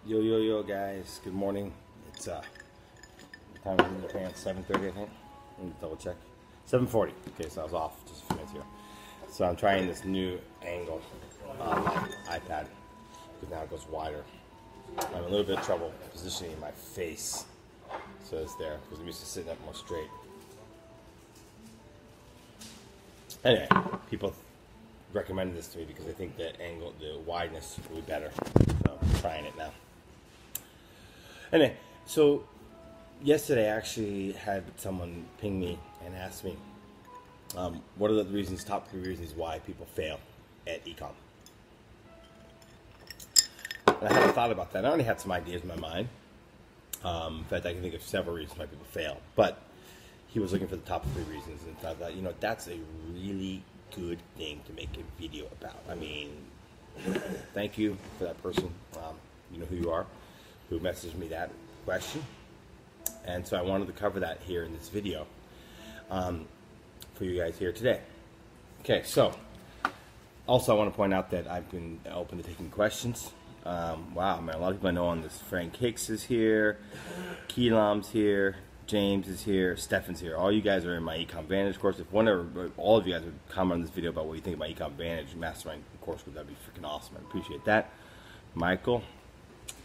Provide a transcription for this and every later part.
Yo guys, good morning. It's time in Japan, 7:30 I think. Let me double check. 7:40. Okay, so I was off just a few minutes here. So I'm trying this new angle on my iPad because now it goes wider. I'm in a little bit of trouble positioning my face so it's there because I'm used to sitting up more straight. Anyway, people recommended this to me because they think that angle, the wideness will be better. So I'm trying it now. Anyway, so yesterday I actually had someone ping me and ask me what are the reasons, top 3 reasons why people fail at ecom. And I hadn't thought about that. I already had some ideas in my mind. In fact, I can think of several reasons why people fail. But he was looking for the top 3 reasons and thought that, you know, that's a really good thing to make a video about. I mean, thank you for that person. You know who you are, who messaged me that question. And so I wanted to cover that here in this video for you guys here today. Okay, so also I want to point out that I've been open to taking questions. Wow, man, a lot of people I know on this. Frank Hicks is here, Keelam's here, James is here, Stefan's here. All you guys are in my Ecom Vantage course. If all of you guys would comment on this video about what you think about Ecom Vantage Mastermind course, that'd be freaking awesome. I appreciate that. Michael,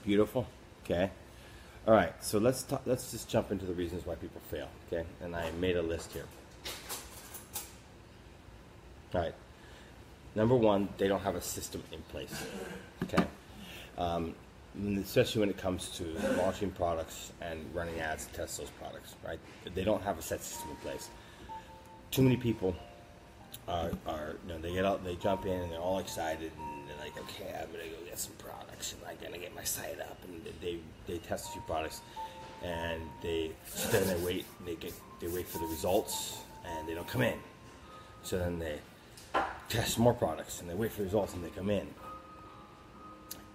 beautiful. Okay. All right. So let's just jump into the reasons why people fail. Okay. And I made a list here. All right. Number 1, they don't have a system in place. Okay. Especially when it comes to launching products and running ads to test those products, right? They don't have a set system in place. Too many people are you know, they get out, they jump in and they're all excited and they're like, okay, I'm gonna go get some products and I'm gonna get my site up, and they test a few products and they sit there and they wait, they wait for the results and they don't come in. So then they test more products and they wait for the results and they come in.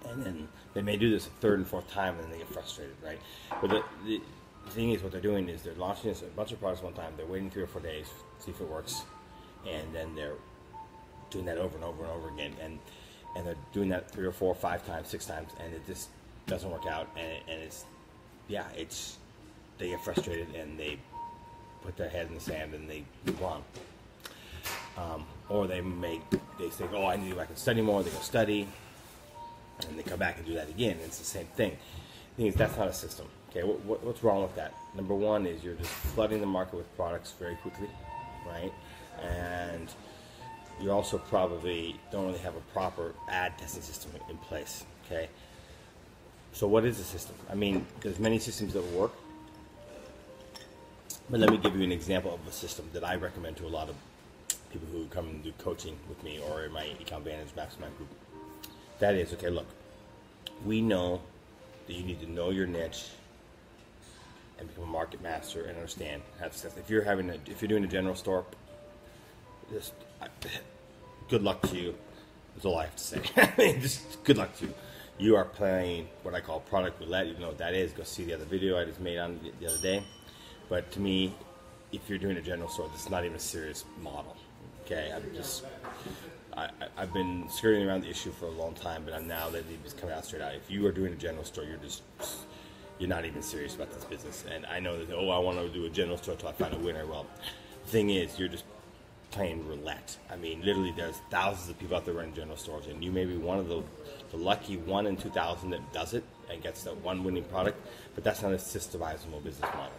And then they may do this a 3rd and 4th time, and then they get frustrated, right? But the thing is, what they're doing is they're launching a bunch of products one time. They're waiting 3 or 4 days, see if it works, and then they're doing that over and over and over again. And they're doing that 3 or 4 or 5 times, 6 times, and it just doesn't work out. And they get frustrated and they put their head in the sand and they move on. Or they say, oh, I need to go back and study more. They go study. And they come back and do that again, and it's the same thing. The thing is, that's not a system. Okay, what's wrong with that? Number 1 is you're just flooding the market with products very quickly, right? And you also probably don't really have a proper ad testing system in place, okay? So what is a system? I mean, there's many systems that will work, but let me give you an example of a system that I recommend to a lot of people who come and do coaching with me or in my Ecom Vantage Mastermind group. That is, okay, look, we know that you need to know your niche and become a market master and understand how to success. If you're doing a general store, just good luck to you. That's all I have to say. I mean, just good luck to you. You are playing what I call product roulette. You know what that is. Go see the other video I just made on the other day. But to me, if you're doing a general store, this is not even a serious model. Okay, I've been skirting around the issue for a long time, but I'm now letting it just come out straight out. If you are doing a general store, you're not even serious about this business. And I know that, I want to do a general store until I find a winner. Well, the thing is, you're just playing roulette. I mean, literally, there's thousands of people out there running general stores, and you may be one of the lucky 1 in 2,000 that does it and gets that one winning product, but that's not a systemizable business model.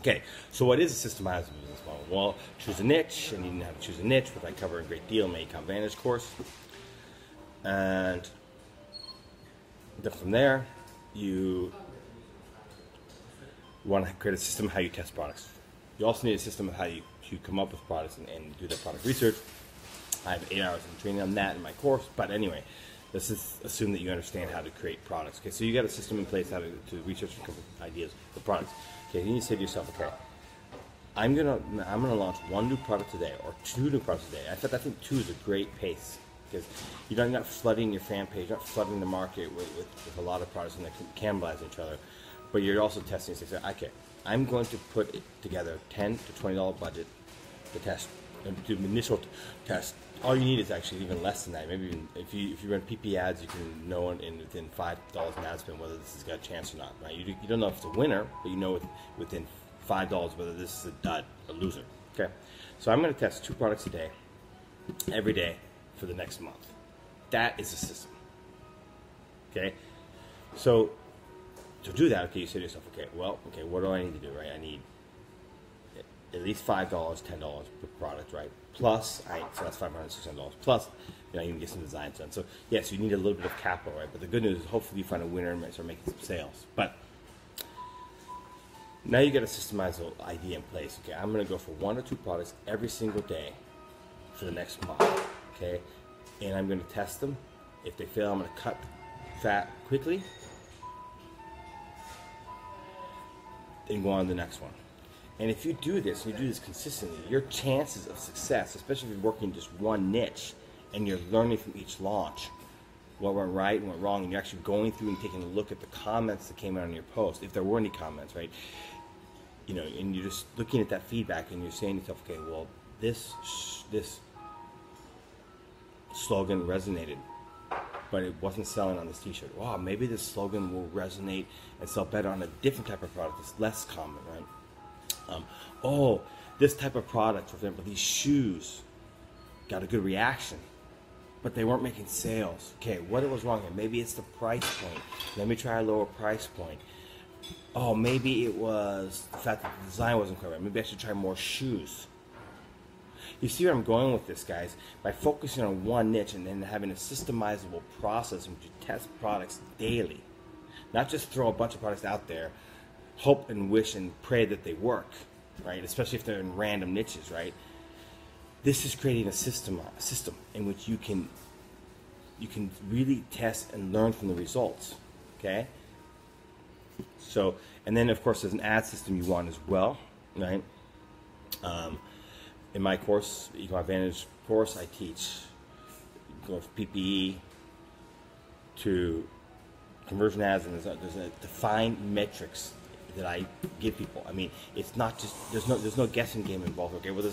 Okay, so what is a systemizable business model? Well, choose a niche, and you know how to choose a niche, which I cover in great deal in my Ecom Vantage course. And then from there, you want to create a system of how you test products. You also need a system of how you come up with products and do that product research. I have 8 hours of training on that in my course, but anyway, let's just assume that you understand how to create products. Okay, so you got a system in place how to research and come up with ideas for products. Okay, then you say to yourself, okay, I'm gonna launch 1 new product today or 2 new products today. I think 2 is a great pace because you're not flooding your fan page, you're not flooding the market with a lot of products and they cannibalize each other, but you're also testing. So okay, I'm going to put together $10 to $20 budget to test do an initial test. All you need is actually even less than that. Maybe even if you run PP ads, you can know within $5 an ad spend whether this has got a chance or not. Right? You don't know if it's a winner, but you know within $5 whether this is a dud, a loser. Okay, so I'm going to test 2 products a day, every day for the next month. That is a system. Okay, so to do that, okay, you say to yourself, okay, what do I need to do? Right, I need at least $5, $10 per product, right? Plus, so that's $500, $600. Plus, you can get some designs done. So yes, you need a little bit of capital, right? But the good news is, hopefully, you find a winner and start making some sales. But now you got a systemized idea in place. Okay, I'm going to go for 1 or 2 products every single day for the next month. Okay, and I'm going to test them. If they fail, I'm going to cut fat quickly and go on to the next one. And if you do this, and you do this consistently, your chances of success, especially if you're working just one niche and you're learning from each launch what went right and went wrong, and you're actually going through and taking a look at the comments that came out on your post, if there were any comments, right? And you're just looking at that feedback and you're saying to yourself, okay, well, this slogan resonated, but it wasn't selling on this t-shirt. Wow, maybe this slogan will resonate and sell better on a different type of product that's less common, right? Oh, this type of product, for example, these shoes got a good reaction, but they weren't making sales. Okay, what was wrong here? Maybe it's the price point. Let me try a lower price point. Oh, maybe it was the fact that the design wasn't correct. Maybe I should try more shoes. You see where I'm going with this, guys? By focusing on one niche and then having a systemizable process in which you test products daily. Not just throw a bunch of products out there, hope and wish and pray that they work, right? Especially if they're in random niches, right? This is creating a system in which you can really test and learn from the results, okay? So, and then of course there's an ad system you want as well, right? In my course, Ecom Vantage course, I teach going from PPE to conversion ads, and there's a defined metrics that I give people. I mean, it's not just there's no guessing game involved. Okay, well,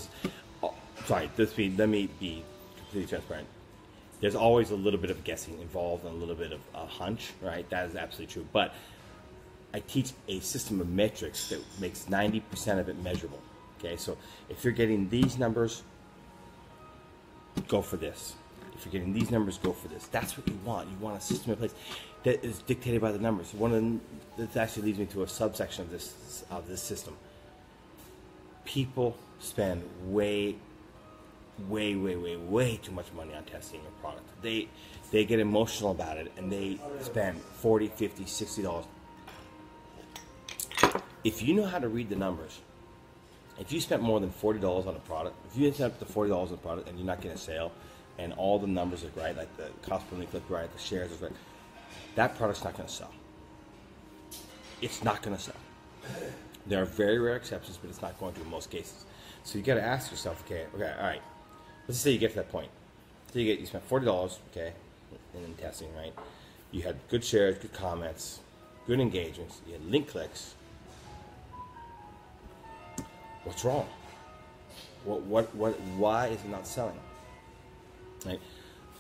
let me be completely transparent. There's always a little bit of guessing involved and a little bit of a hunch, right? That is absolutely true. But I teach a system of metrics that makes 90% of it measurable. Okay, so if you're getting these numbers, go for this. If you're getting these numbers, go for this. That's what you want. You want a system in place that is dictated by the numbers. That actually leads me to a subsection of this system. People spend way too much money on testing a product. They get emotional about it, and they spend $40, $50, $60. If you know how to read the numbers, if you spent more than $40 on a product, if you spent up to $40 on a product and you're not getting a sale, and all the numbers are right, like the cost per link click right, the shares is right, that product's not going to sell. It's not going to sell. There are very rare exceptions, but it's not going to in most cases. So you got to ask yourself, okay, all right. Let's say you get to that point. So you spent $40, okay, in testing, right? You had good shares, good comments, good engagements. You had link clicks. What's wrong? Why is it not selling? Right?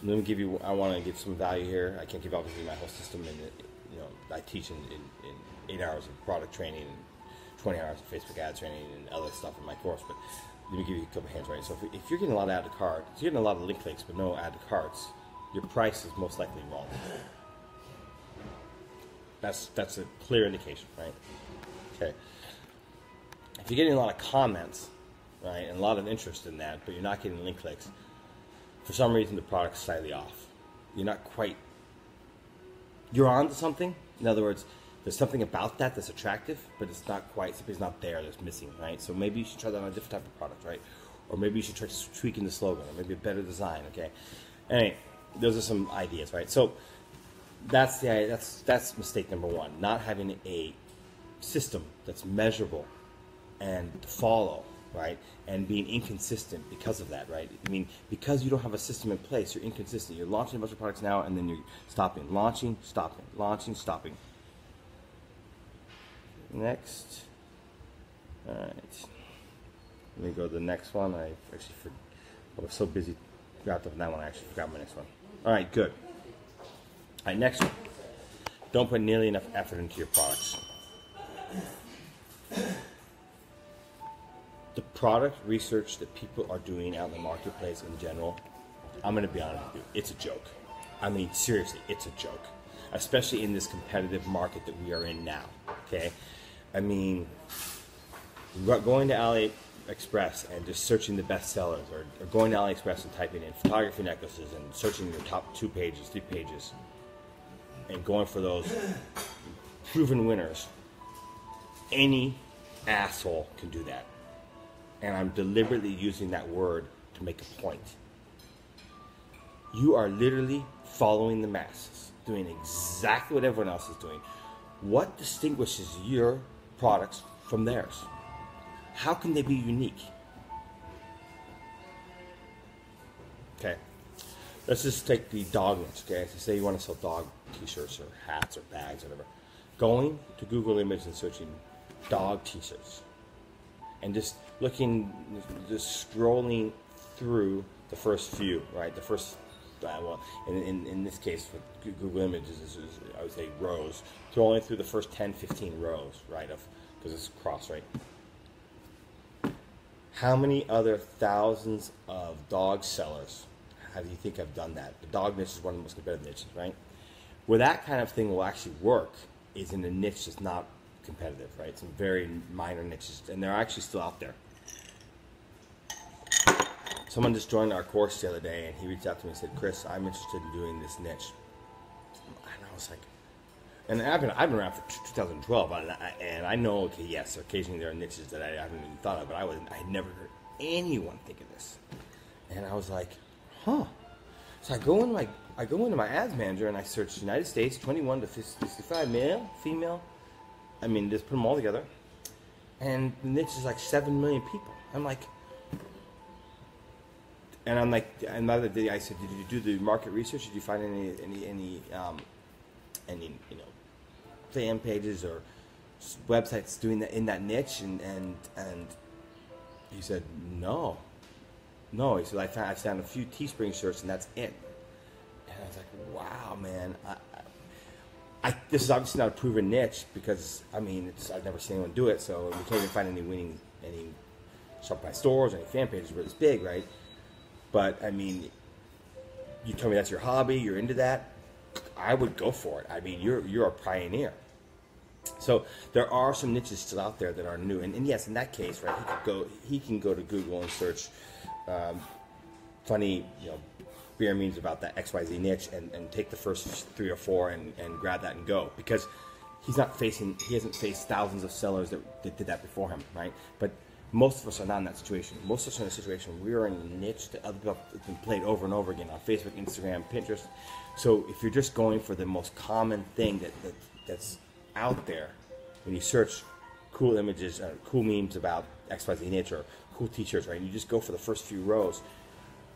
Let me give you. I want to give some value here. I can't give obviously my whole system, and I teach in 8 hours of product training and 20 hours of Facebook ad training and other stuff in my course. But let me give you a couple hands, right? So if you're getting a lot of add to cart, if you're getting a lot of link clicks but no add to carts, your price is most likely wrong. That's a clear indication, right? Okay. If you're getting a lot of comments, right, and a lot of interest in that, but you're not getting link clicks, for some reason the product's slightly off. You're on to something. In other words, there's something about that that's attractive, but it's not quite, something's not there, that's missing, right? So maybe you should try that on a different type of product, right? Or maybe you should try tweaking the slogan, or maybe a better design, okay? Anyway, those are some ideas, right? So that's mistake number one, not having a system that's measurable and to follow, right? And being inconsistent because of that, right? I mean, because you don't have a system in place, you're inconsistent. You're launching a bunch of products now, and then you're stopping, launching, stopping, launching, stopping. Next. All right. Let me go to the next one. I actually I was so busy wrapped up in that one, I actually forgot my next one. All right, good. All right, next one. Don't put nearly enough effort into your products. The product research that people are doing out in the marketplace in general, I'm going to be honest with you, it's a joke. I mean, seriously, it's a joke. Especially in this competitive market that we are in now, okay? I mean, going to AliExpress and just searching the best sellers, or going to AliExpress and typing in photography necklaces and searching your top 2 pages, 3 pages, and going for those proven winners. Any asshole can do that. And I'm deliberately using that word to make a point. You are literally following the masses, doing exactly what everyone else is doing. What distinguishes your products from theirs? How can they be unique? Okay, let's just take the dog niche, okay? So say you want to sell dog t-shirts or hats or bags or whatever. Going to Google Images and searching dog t-shirts and just looking, just scrolling through the first few, right? The first, well, in this case, for Google Images, is, I would say rows. Scrolling through the first 10, 15 rows, right? Because it's cross, right? How many other thousands of dog sellers how do you think have done that? The dog niche is one of the most competitive niches, right? Where that kind of thing will actually work is in a niche that's not competitive, right? Some very minor niches, and they're actually still out there. Someone just joined our course the other day, and he reached out to me and said, Chris, I'm interested in doing this niche. And I was like, and I've been around for 2012, and I know, okay, yes, occasionally there are niches that I haven't even thought of, but I had never heard anyone think of this. And I was like, huh. So I go into my ads manager and I search United States, 21 to 65, male, female. I mean, just put them all together. And the niche is like 7 million people. I'm like, and the other day I said, did you do the market research? Did you find any fan pages or websites doing that in that niche? And he said, no. He said, I found a few Teespring shirts and that's it. And I was like, wow, man. This is obviously not a proven niche because, I mean, I've never seen anyone do it, so we can't even find any Shopify stores or any fan pages where it's big, right? But, I mean, you tell me that's your hobby, you're into that, I would go for it. I mean, you're a pioneer. So there are some niches still out there that are new, and yes, in that case, right, he can go to Google and search funny, beer memes about that XYZ niche and take the first 3 or 4 and grab that and go, because he hasn't faced thousands of sellers that did that before him, right? But most of us are not in that situation. Most of us are in a situation we are in a niche that other people have been played over and over again on Facebook, Instagram, Pinterest. So if you're just going for the most common thing that's out there, when you search cool images or cool memes about XYZ niche or cool t-shirts, right? And you just go for the first few rows,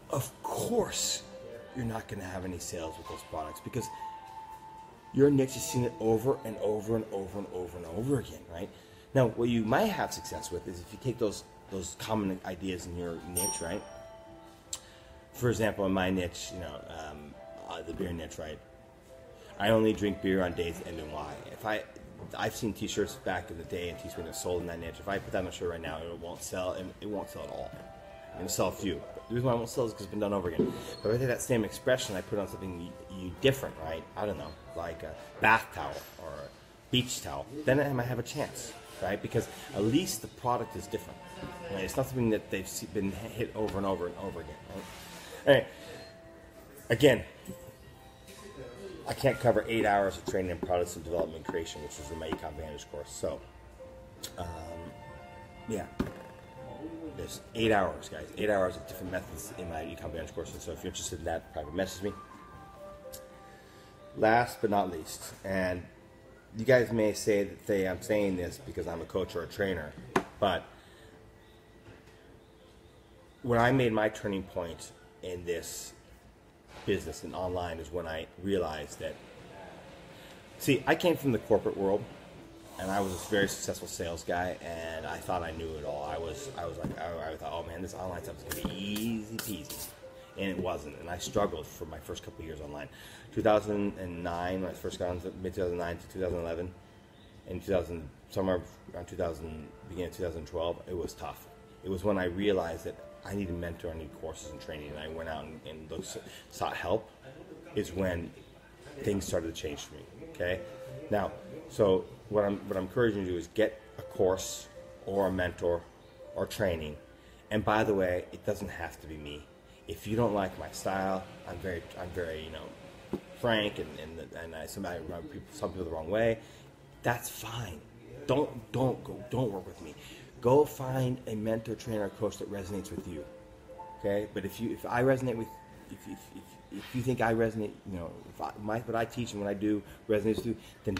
of course you're not going to have any sales with those products because your niche is seen it over and over and over and over and over again, right? Now, what you might have success with is if you take those common ideas in your niche, right? For example, in my niche, the beer niche, right? I only drink beer on days that end in Y. I've seen T-shirts back in the day and Teespring that sold in that niche. If I put that on a shirt right now, it won't sell. It won't sell at all. I'm gonna sell a few. The reason why it won't sell is because it's been done over again. But if I take that same expression, I put on something different, right? I don't know, like a bath towel or a beach towel. Then I might have a chance, right? Because at least the product is different. Right? It's not something that they've been hit over and over and over again. Right? All right. Again, I can't cover 8 hours of training in products and development creation, which is in my Ecom Vantage course. So, yeah, there's 8 hours, guys. 8 hours of different methods in my Ecom Vantage course. So if you're interested in that, private message me. Last but not least, and you guys may say that I'm saying this because I'm a coach or a trainer, but when I made my turning point in this business and online is when I realized that, see, I came from the corporate world and I was a very successful sales guy, and I thought I knew it all. I thought, oh man, this online stuff is gonna be easy peasy, and it wasn't. And I struggled for my first couple of years online. 2009, when I first got into mid 2009 to 2011, and 2000 somewhere around 2000, beginning of 2012, it was tough. It was when I realized that I need a mentor, I need courses and training, and I went out and sought help. Is when things started to change for me. Okay, now, so what I'm encouraging you to do is get a course or a mentor or training. And by the way, it doesn't have to be me. If you don't like my style, I'm very frank, and some people the wrong way. That's fine. Don't work with me. Go find a mentor, trainer, or coach that resonates with you. Okay, but if I resonate with, if you think I resonate, what I teach and what I do resonates with you, then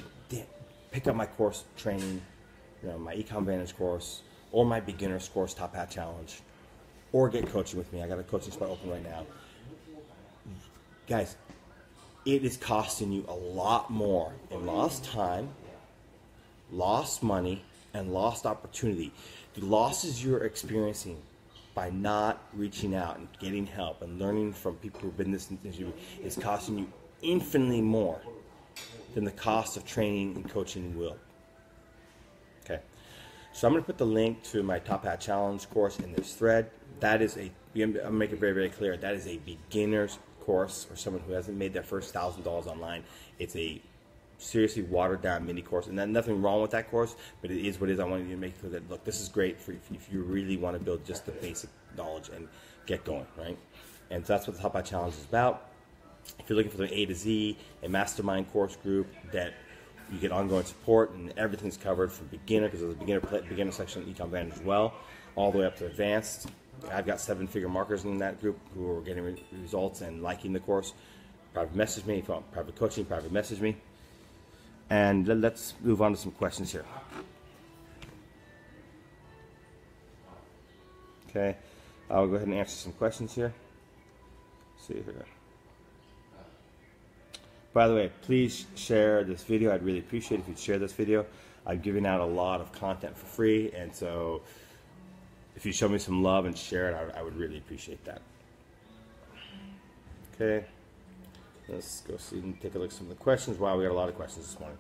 pick up my course training, my Ecom Vantage course, or my beginner's course, Top Hat Challenge, or get coaching with me. I got a coaching spot open right now. Guys, it is costing you a lot more in lost time, lost money, and lost opportunity. The losses you're experiencing by not reaching out and getting help and learning from people who've been in this industry is costing you infinitely more than the cost of training and coaching will. Okay, so I'm going to put the link to my Top Hat Challenge course in this thread. That is I'm going to make it very, very clear. That is a beginner's course for someone who hasn't made their first $1,000 online. It's a seriously watered down mini course, and then nothing wrong with that course, but it is what it is. I wanted you to make clear that, look, this is great for if you really want to build just the basic knowledge and get going, right? And so that's what the Top Hat Challenge is about. If you're looking for the A to Z, a mastermind course group that you get ongoing support and everything's covered from beginner, because there's a beginner section of Ecom Vantage as well, all the way up to advanced. I've got 7-figure marketers in that group who are getting results and liking the course. Private message me. If you want private coaching, private message me. And let's move on to some questions here. Okay, I'll go ahead and answer some questions here. Let's see here. By the way, please share this video. I'd really appreciate it if you'd share this video. I'm giving out a lot of content for free, and so if you show me some love and share it, I would really appreciate that. Okay. Let's go see and take a look at some of the questions. Wow, we got a lot of questions this morning.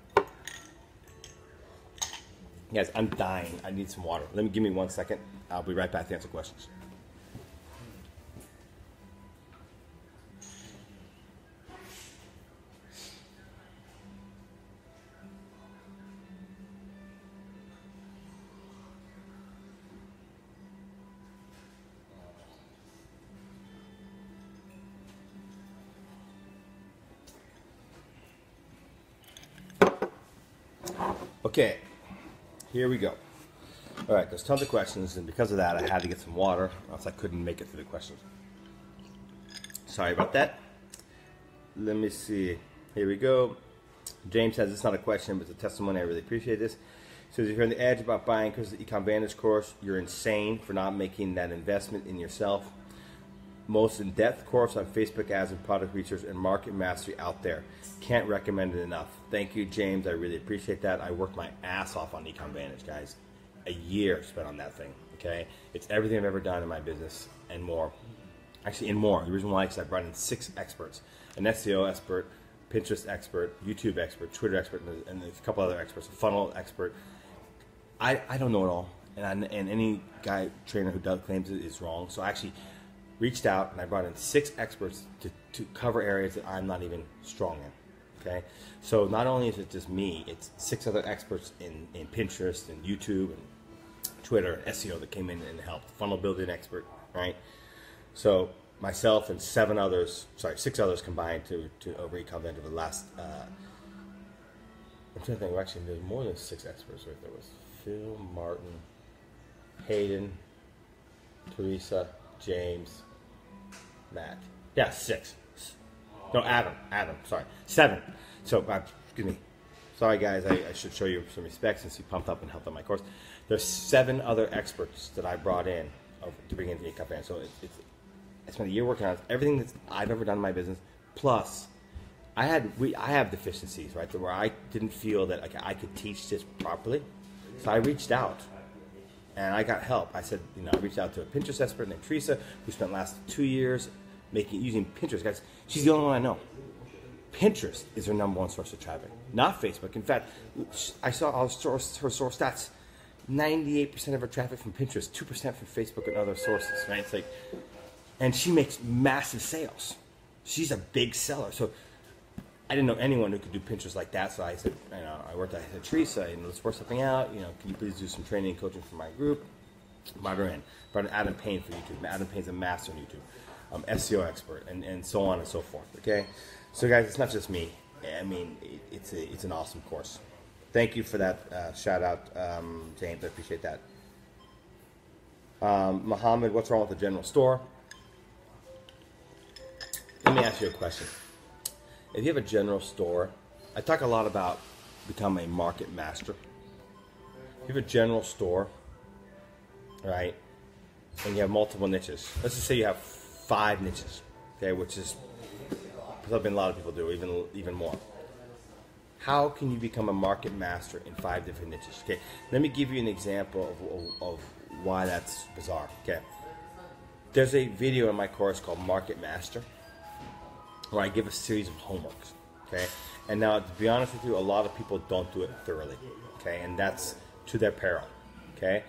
Guys, I'm dying. I need some water. Give me 1 second. I'll be right back to answer questions. Okay, here we go. All right, there's tons of questions, and because of that, I had to get some water, or else I couldn't make it through the questions. Sorry about that. Let me see. Here we go. James says it's not a question, but it's a testimony. I really appreciate this. Says if you're on the edge about buying because of the Ecom Vantage course, you're insane for not making that investment in yourself. Most in-depth course on Facebook ads and product research and market mastery out there. Can't recommend it enough. Thank you, James. I really appreciate that. I worked my ass off on Ecom Vantage, guys. A year spent on that thing, okay? It's everything I've ever done in my business and more. Actually, and more. The reason why is I brought in 6 experts. An SEO expert, Pinterest expert, YouTube expert, Twitter expert, and a couple other experts, a funnel expert. I don't know it all. And any guy, trainer who claims it is wrong. So I actually reached out and I brought in 6 experts to cover areas that I'm not even strong in. Okay, so not only is it just me, it's 6 other experts in Pinterest and YouTube and Twitter and SEO that came in and helped. Funnel building expert, right? So myself and 6 others combined to over Ecom Vantage over the last. I'm trying to think. Actually, there's more than 6 experts. Right? There was Phil, Martin, Hayden, Teresa, James, Matt. Yeah, 6. No, Adam, sorry. 7. So, excuse me. Sorry, guys, I should show you some respect since you pumped up and helped on my course. There's 7 other experts that I brought in to bring into the Ecom Vantage. So I spent a year working on everything that I've ever done in my business. Plus, I have deficiencies, right? Where I didn't feel that like I could teach this properly, so I reached out, and I got help. I said, I reached out to a Pinterest expert named Teresa, who spent the last 2 years using Pinterest. Guys, she's the only one I know. Pinterest is her #1 source of traffic, not Facebook. In fact, I saw her source stats. 98% of her traffic from Pinterest, 2% from Facebook and other sources, right? It's like, and she makes massive sales. She's a big seller. So I didn't know anyone who could do Pinterest like that. So I said, I worked at Teresa, let's work something out. Can you please do some training and coaching for my group? Brought her in. Brought in Adam Payne for YouTube. Adam Payne's a master on YouTube, SEO expert, and so on and so forth. Okay, so guys, it's not just me. I mean, it's an awesome course. Thank you for that shout out, James. I appreciate that. Muhammad, what's wrong with the general store? Let me ask you a question. If you have a general store, I talk a lot about become a market master. If you have a general store, right, and you have multiple niches, let's just say you have 5 niches, okay, which is something a lot of people do, even more. How can you become a market master in 5 different niches? Okay, let me give you an example of why that's bizarre. Okay, there's a video in my course called Market Master, where I give a series of homeworks. Okay, and now to be honest with you, a lot of people don't do it thoroughly. Okay, and that's to their peril. Okay,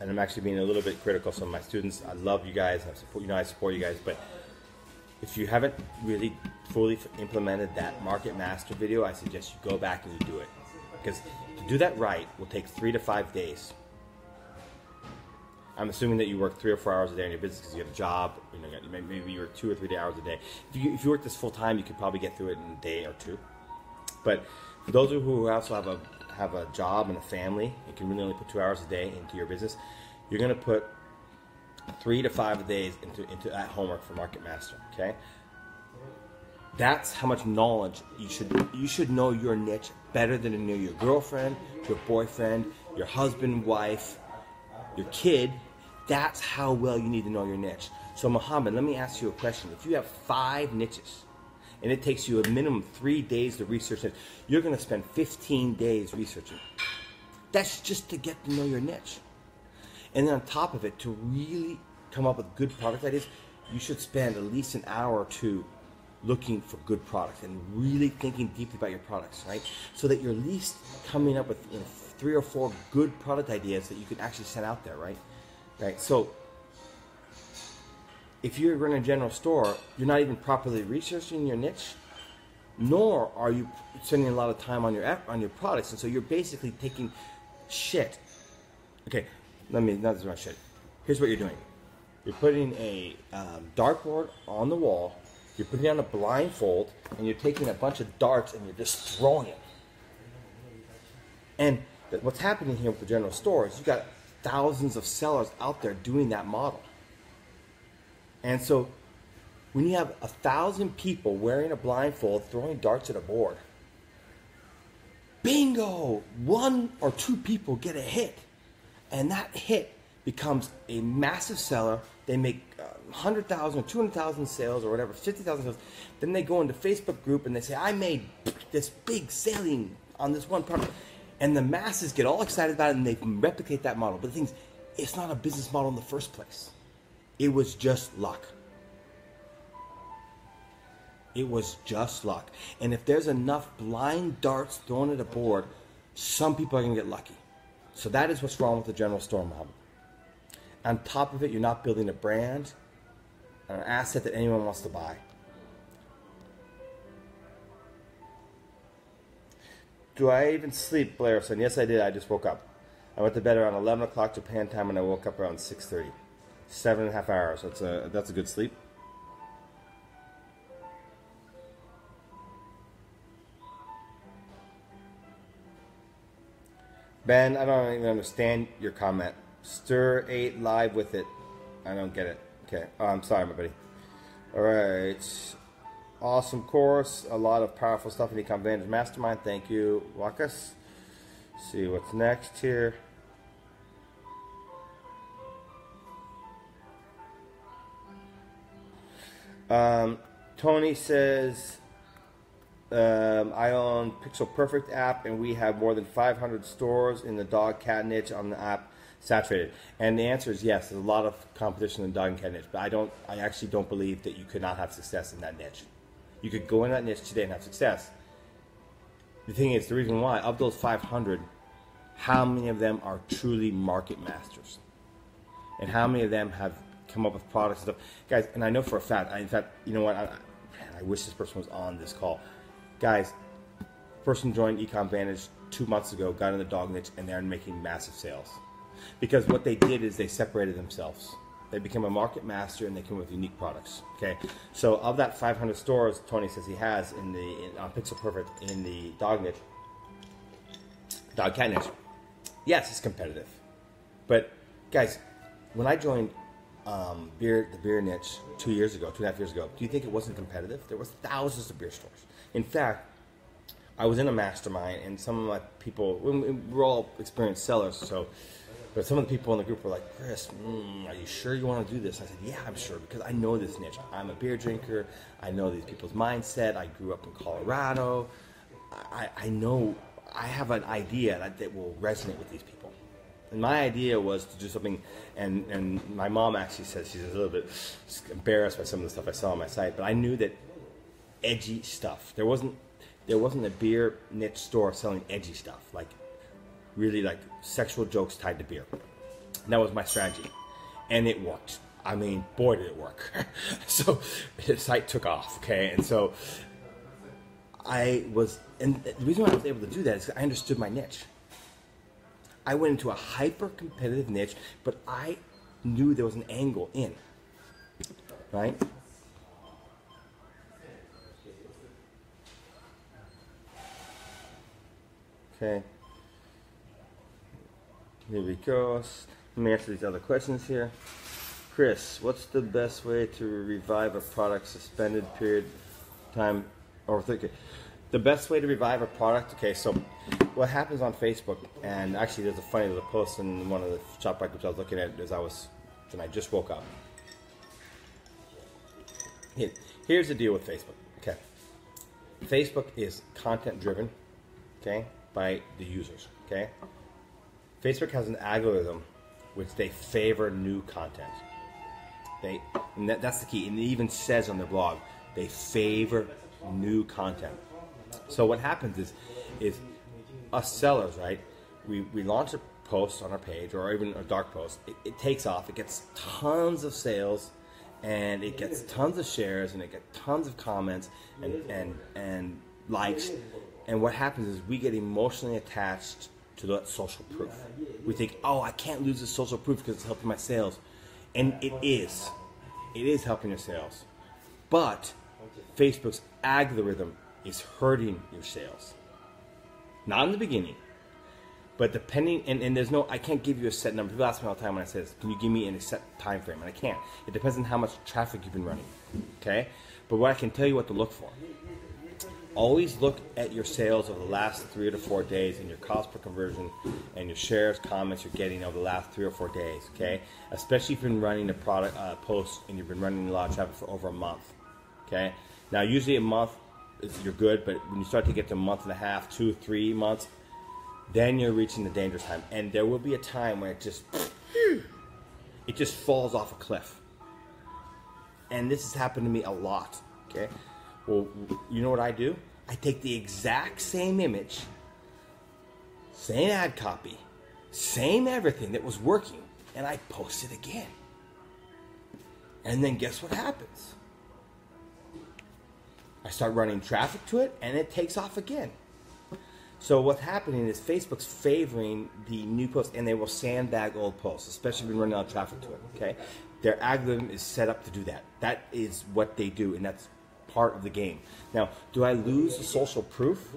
and I'm actually being a little bit critical of some of my students. I love you guys. I support you guys, but if you haven't really fully implemented that Market Master video, I suggest you go back and you do it. Because to do that right will take 3 to 5 days. I'm assuming that you work 3 or 4 hours a day in your business because you have a job. Maybe you work 2 or 3 hours a day. If you work this full time, you could probably get through it in a day or 2. But for those who also have a job and a family, you can really only put 2 hours a day into your business. You're going to put 3 to 5 days into that homework for Market Master. Okay, that's how much knowledge you should know your niche better than you know your girlfriend, your boyfriend, your husband, wife, your kid. That's how well you need to know your niche. So Muhammad, let me ask you a question. If you have 5 niches and it takes you a minimum 3 days to research it, you're going to spend 15 days researching. That's just to get to know your niche. And then on top of it, to really come up with good product ideas, you should spend at least an hour or 2 looking for good products and really thinking deeply about your products, right? So that you're at least coming up with 3 or 4 good product ideas that you can actually send out there, right? Right. So if you're running a general store, you're not even properly researching your niche, nor are you spending a lot of time on your products, and so you're basically taking shit. Okay. Not as much shit. Here's what you're doing. You're putting a dartboard on the wall, you're putting on a blindfold, and you're taking a bunch of darts and you're just throwing it. And what's happening here with the general store is you got thousands of sellers out there doing that model. And so when you have 1,000 people wearing a blindfold throwing darts at a board, bingo! 1 or 2 people get a hit. And that hit becomes a massive seller. They make 100,000 or 200,000 sales or whatever, 50,000 sales. Then they go into Facebook group and they say, I made this big selling on this one product. And the masses get all excited about it and they replicate that model. But the thing is, it's not a business model in the first place. It was just luck. It was just luck. And if there's enough blind darts thrown at a board, some people are going to get lucky. So that is what's wrong with the general store model. On top of it, you're not building a brand, an asset that anyone wants to buy. Do I even sleep, Blair said. Yes, I did. I just woke up. I went to bed around 11 o'clock Japan time and I woke up around 6:30. 7.5 hours. That's a good sleep. Ben, I don't even understand your comment. Stir 8 live with it. I don't get it. Okay. Oh, I'm sorry, my buddy. All right. Awesome course. A lot of powerful stuff in the Ecom Vantage Mastermind. Thank you, Wakas. See what's next here. Tony says, I own Pixel Perfect app, and we have more than 500 stores in the dog cat niche on the app saturated. And the answer is yes. There's a lot of competition in the dog and cat niche, but I actually don't believe that you could not have success in that niche. You could go in that niche today and have success. The thing is, the reason why, of those 500, how many of them are truly market masters? And how many of them have come up with products and stuff? Guys, and I know for a fact, you know what, I wish this person was on this call. Guys, person joined Ecom Vantage 2 months ago, got in the dog niche, and they're making massive sales. Because what they did is they separated themselves. They became a market master, and they came with unique products. Okay, so of that 500 stores, Tony says he has on Pixel Perfect in the dog niche, dog cat niche. Yes, it's competitive, but guys, when I joined the beer niche 2.5 years ago, do you think it wasn't competitive? There was thousands of beer stores. In fact, I was in a mastermind, and some of my people, we're all experienced sellers, but some of the people in the group were like, Chris, are you sure you want to do this? I said, yeah, I'm sure, because I know this niche. I'm a beer drinker. I know these people's mindset. I grew up in Colorado. I know, I have an idea that will resonate with these people. And my idea was to do something, and my mom actually says she's a little bit embarrassed by some of the stuff I saw on my site, but I knew that edgy stuff. There wasn't a beer niche store selling edgy stuff, like really like sexual jokes tied to beer. And that was my strategy, and it worked. I mean, boy, did it work. So the site took off, okay? And so and the reason why I was able to do that is because I understood my niche. I went into a hyper-competitive niche, but I knew there was an angle in, right? Okay. Here we go. Let me answer these other questions here. Chris, what's the best way to revive a product suspended period time over 30? The best way to revive a product, okay, so what happens on Facebook, and actually there's a funny little post in one of the Shopify groups I was looking at when I just woke up. Here's the deal with Facebook, okay. Facebook is content driven, okay, by the users, okay. Facebook has an algorithm which they favor new content. That's the key, and it even says on their blog, they favor new content. So what happens is us sellers, right? We launch a post on our page, or even a dark post. It takes off. It gets tons of sales, and it gets tons of shares, and it gets tons of comments and likes. And what happens is we get emotionally attached to that social proof. We think, oh, I can't lose this social proof because it's helping my sales, and it is. It is helping your sales, but Facebook's algorithm is hurting your sales. Not in the beginning, but depending, and there's no, I can't give you a set number. People ask me all the time when I say this, can you give me a set time frame? And I can't. It depends on how much traffic you've been running, okay? But what I can tell you what to look for. Always look at your sales over the last 3 to 4 days, and your cost per conversion and your shares, comments you're getting over the last 3 or 4 days, okay? Especially if you've been running a product post and you've been running a lot of traffic for over a month, okay? Now, usually a month, you're good, but when you start to get to a month and a half, 2, 3 months, then you're reaching the dangerous time. And there will be a time when it just falls off a cliff. And this has happened to me a lot, okay? Well, you know what I do? I take the exact same image, same ad copy, same everything that was working, and I post it again. And then guess what happens? I start running traffic to it, and it takes off again. So what's happening is Facebook's favoring the new posts, and they will sandbag old posts, especially when running out of traffic to it, okay? Their algorithm is set up to do that. That is what they do, and that's part of the game. Now, do I lose the social proof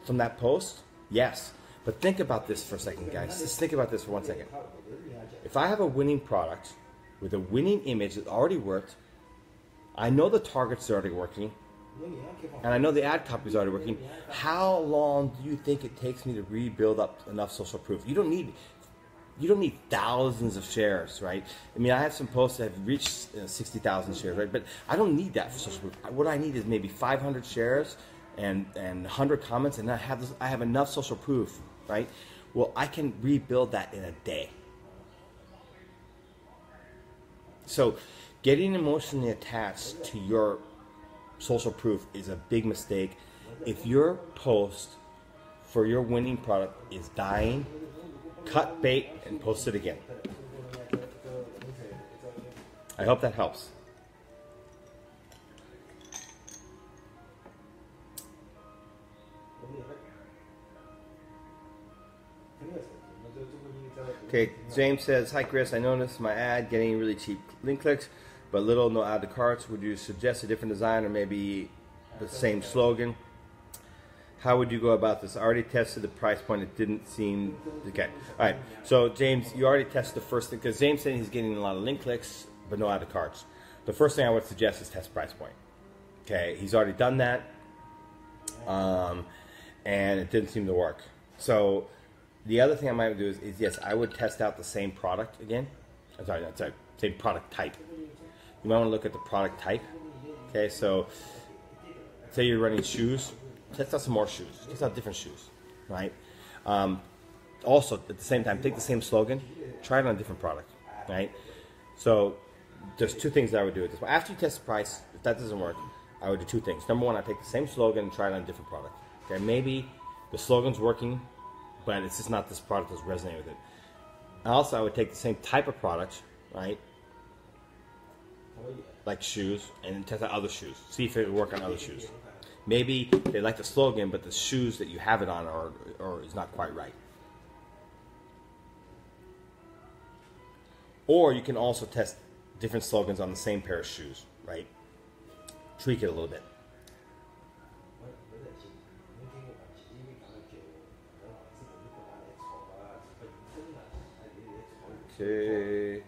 from that post? Yes. But think about this for a second, guys. Just think about this for 1 second. If I have a winning product with a winning image that already worked, I know the targets are already working, and I know the ad copy is already working, how long do you think it takes me to rebuild up enough social proof? You don't need thousands of shares, right? I mean, I have some posts that have reached 60,000 shares, right? But I don't need that for social proof. What I need is maybe 500 shares and 100 comments, and I have enough social proof, right? Well, I can rebuild that in a day. So getting emotionally attached to your social proof is a big mistake. If your post for your winning product is dying, cut bait and post it again. I hope that helps. Okay, James says, hi Chris, I noticed my ad getting really cheap link clicks, but little no add to carts. Would you suggest a different design or maybe the same slogan? How would you go about this? I already tested the price point. It didn't seem okay. All right. So James, you already tested the first thing, because James said he's getting a lot of link clicks, but no add to carts. The first thing I would suggest is test price point. Okay, he's already done that, and it didn't seem to work. So the other thing I might do is yes, I would test out the same product again. Sorry, same product type. You might want to look at the product type. Okay, so say you're running shoes. Test out some more shoes. Test out different shoes, right? Also, at the same time, take the same slogan, try it on a different product, right? So there's two things that I would do with this. After you test the price, if that doesn't work, I would do two things. Number one, I take the same slogan and try it on a different product. Okay, maybe the slogan's working, but it's just not this product that's resonating with it. Also, I would take the same type of product, right? Like shoes, and test out other shoes. See if it would work on other shoes. Maybe they like the slogan, but the shoes that you have it on or is not quite right. Or you can also test different slogans on the same pair of shoes, right? Tweak it a little bit. Okay.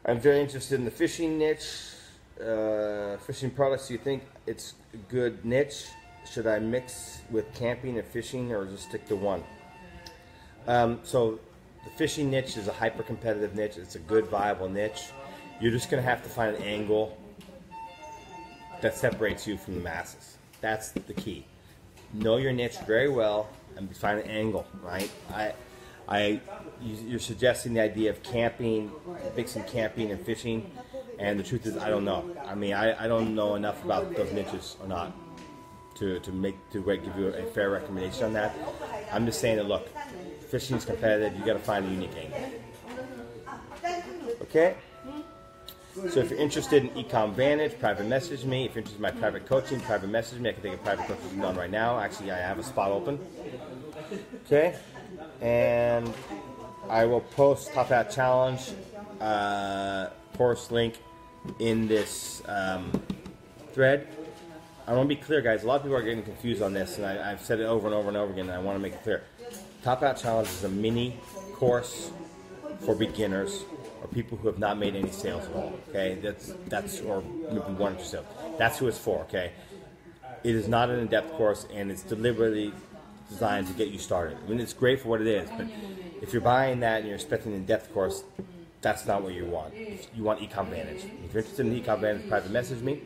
I'm very interested in the fishing niche. Fishing products, do you think it's a good niche? Should I mix with camping and fishing or just stick to one? So the fishing niche is a hyper-competitive niche. It's a good, viable niche. You're just going to have to find an angle that separates you from the masses. That's the key. Know your niche very well and find an angle, right? You're suggesting the idea of camping, mixing camping and fishing, and the truth is I don't know. I mean, I don't know enough about those niches or not to give you a fair recommendation on that. I'm just saying that look, fishing is competitive. You got to find a unique angle. Okay. So if you're interested in Ecom Vantage, private message me. If you're interested in my private coaching, private message me. I can take a private coaching on right now. Actually, I have a spot open. Okay. And I will post Top Hat Challenge course link in this thread. I want to be clear, guys. A lot of people are getting confused on this, and I've said it over and over and over again, and I want to make it clear. Top Hat Challenge is a mini course for beginners or people who have not made any sales at all. Okay, that's or maybe 1 or 2 sales. That's who it's for. Okay, it is not an in-depth course, and it's deliberately designed to get you started. I mean, it's great for what it is, but if you're buying that and you're expecting an in-depth course, that's not what you want. You want Ecom Vantage. If you're interested in Ecom Vantage, private message me.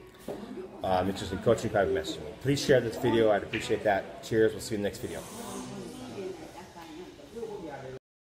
Interested in coaching, private message me. Please share this video. I'd appreciate that. Cheers. We'll see you in the next video.